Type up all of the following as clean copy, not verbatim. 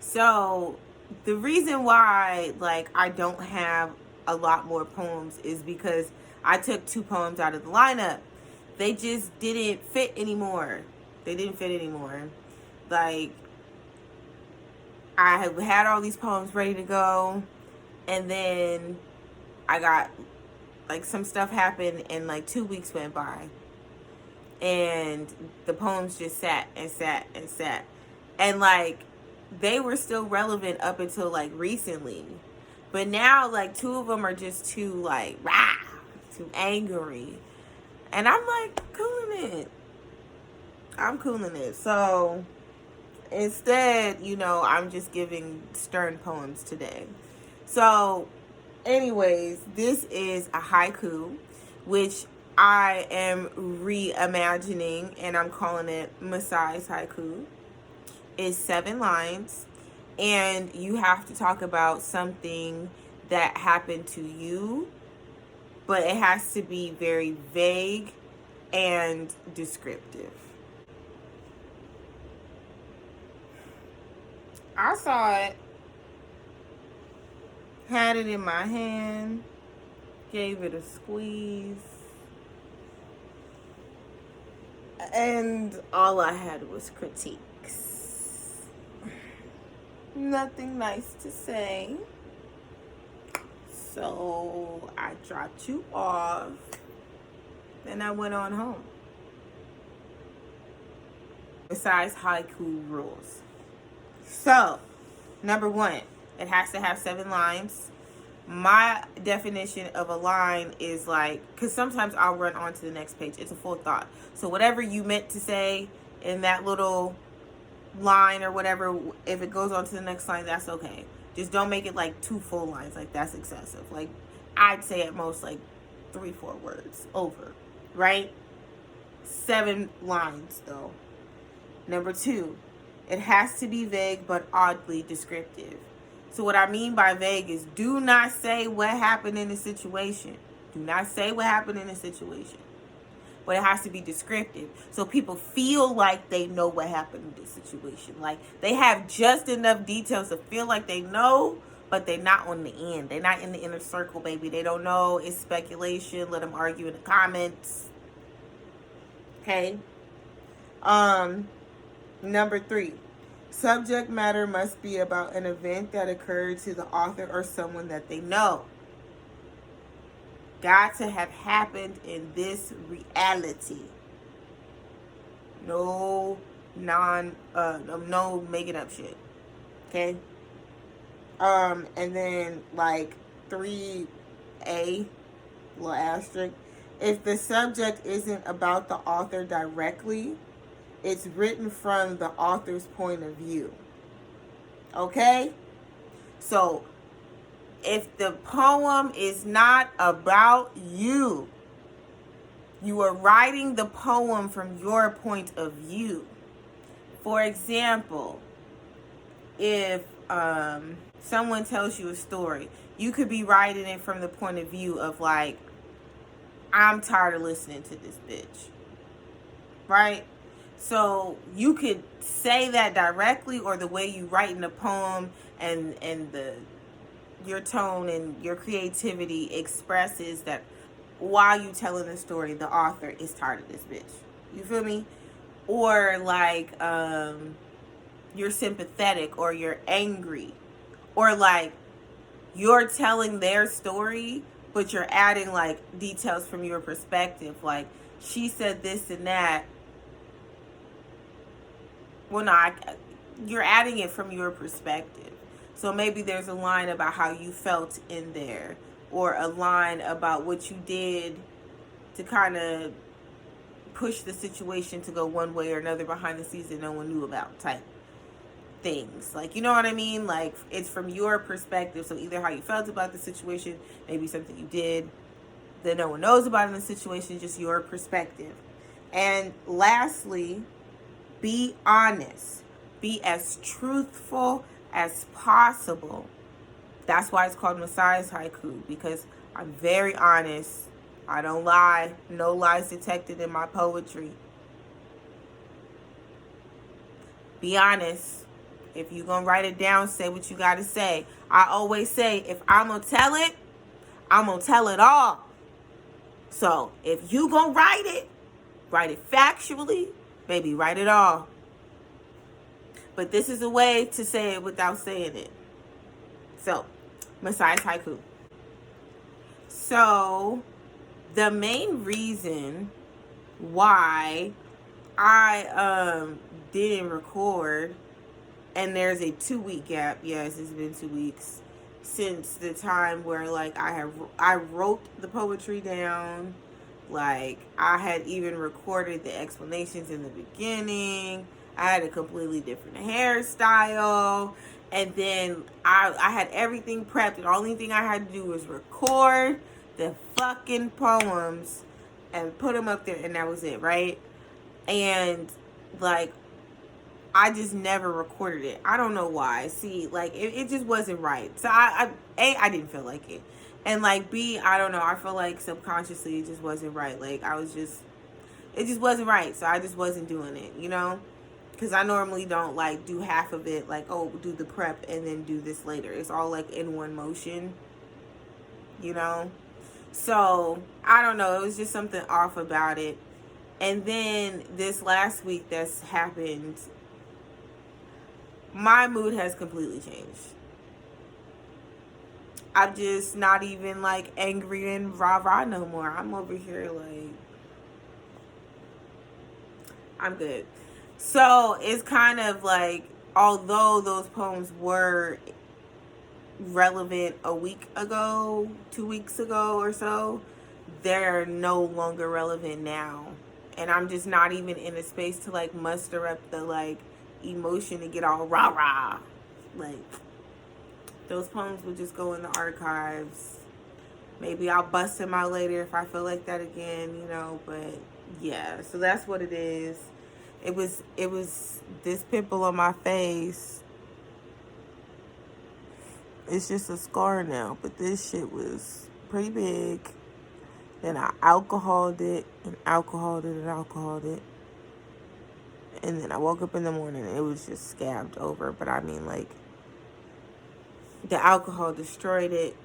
So the reason why like I don't have a lot more poems is because I took 2 poems out of the lineup. They just didn't fit anymore. They didn't fit anymore. Like, I have had all these poems ready to go, and then I got like some stuff happened, and like 2 weeks went by, and the poems just sat and sat and sat, and like they were still relevant up until like recently, but now like 2 of them are just too like rah, too angry, and I'm like cooling it. I'm cooling it. So instead, I'm just giving stern poems today. So, anyways, this is a haiku, which I am reimagining, and I'm calling it Masai's haiku. It's 7 lines, and you have to talk about something that happened to you, but it has to be very vague and descriptive. I saw it, had it in my hand, gave it a squeeze, and all I had was critiques. Nothing nice to say. So I dropped you off, then I went on home. Besides haiku rules. So, number 1, it has to have 7 lines. My definition of a line is like, because sometimes I'll run on to the next page. It's a full thought. So whatever you meant to say in that little line or whatever, if it goes on to the next line, that's okay. Just don't make it like 2 full lines. Like, that's excessive. Like, I'd say at most like 3-4 words over, right? 7 lines though. Number 2, it has to be vague but oddly descriptive. So what I mean by vague is, do not say what happened in the situation. Do not say what happened in the situation. But it has to be descriptive. So people feel like they know what happened in this situation. Like, they have just enough details to feel like they know, but they're not on the end. They're not in the inner circle, baby. They don't know. It's speculation. Let them argue in the comments. Okay? Number 3, subject matter must be about an event that occurred to the author or someone that they know. Got to have happened in this reality. No making up shit. Okay? And then like 3A, little asterisk. If the subject isn't about the author directly, it's written from the author's point of view. Okay? So, if the poem is not about you, you are writing the poem from your point of view. For example, if someone tells you a story, you could be writing it from the point of view of like, I'm tired of listening to this bitch. Right? So you could say that directly, or the way you write in the poem and your tone and your creativity expresses that while you telling the story, the author is tired of this bitch. You feel me? Or like you're sympathetic, or you're angry, or like you're telling their story, but you're adding like details from your perspective. Like, she said this and that. Well, no, you're adding it from your perspective. So maybe there's a line about how you felt in there, or a line about what you did to kind of push the situation to go one way or another behind the scenes that no one knew about, type things. Like, you know what I mean? Like, it's from your perspective. So either how you felt about the situation, maybe something you did that no one knows about in the situation, just your perspective. And lastly, be honest. Be as truthful as possible. That's why it's called Masai's haiku, because I'm very honest. I don't lie. No lies detected in my poetry. Be honest. If you gonna write it down, say what you gotta say. I always say, if I'm gonna tell it, I'm gonna tell it all. So if you gonna write it factually, baby, write it all. But this is a way to say it without saying it. So, Messiah's Haiku. So, the main reason why I didn't record, and there's a 2-week gap. Yes, it's been 2 weeks since the time where like I wrote the poetry down. Like, I had even recorded the explanations in the beginning. I had a completely different hairstyle. And then I had everything prepped. And the only thing I had to do was record the fucking poems and put them up there. And that was it, right? And, like, I just never recorded it. I don't know why. See, like, it just wasn't right. So, I didn't feel like it. And, like, B, I don't know. I feel like subconsciously it just wasn't right. Like, it just wasn't right. So, I just wasn't doing it, you know? Because I normally don't, like, do half of it. Like, oh, do the prep and then do this later. It's all, like, in one motion, you know? So, I don't know. It was just something off about it. And then this last week that's happened, my mood has completely changed. I'm just not even, like, angry and rah-rah no more. I'm over here, like, I'm good. So, it's kind of like, although those poems were relevant a week ago, 2 weeks ago or so, they're no longer relevant now. And I'm just not even in a space to, like, muster up the, like, emotion to get all rah-rah. Like, those poems would just go in the archives. Maybe I'll bust them out later if I feel like that again, you know. But, yeah. So, that's what it is. It was this pimple on my face. It's just a scar now. But this shit was pretty big. Then I alcoholed it. And alcoholed it. And then I woke up in the morning and it was just scabbed over. But I mean, like, the alcohol destroyed it.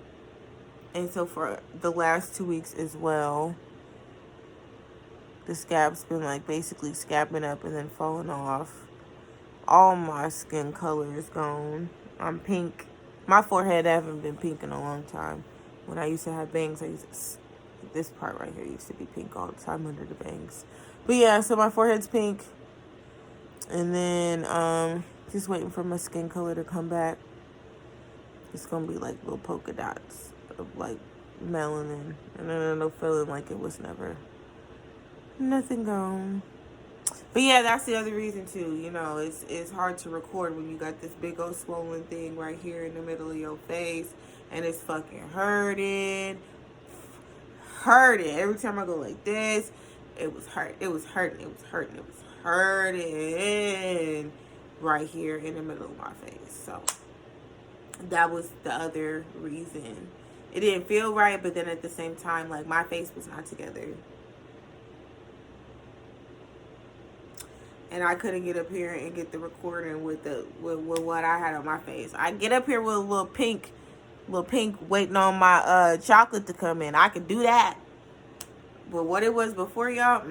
And so for the last 2 weeks as well, the scab's been, like, basically scabbing up and then falling off. All my skin color is gone. I'm pink. My forehead hasn't been pink in a long time. When I used to have bangs, this part right here used to be pink all the time under the bangs. But yeah, so my forehead's pink. And then, just waiting for my skin color to come back. It's gonna be like little polka dots of, like, melanin. And then no feeling like it was never nothing gone. But yeah, that's the other reason too. You know, it's hard to record when you got this big old swollen thing right here in the middle of your face, and it's fucking hurting. Every time I go like this, it was hurting right here in the middle of my face. So that was the other reason. It didn't feel right, but then at the same time, like, my face was not together. And I couldn't get up here and get the recording with what I had on my face. I get up here with a little pink waiting on my chocolate to come in. I could do that. But what it was before, y'all,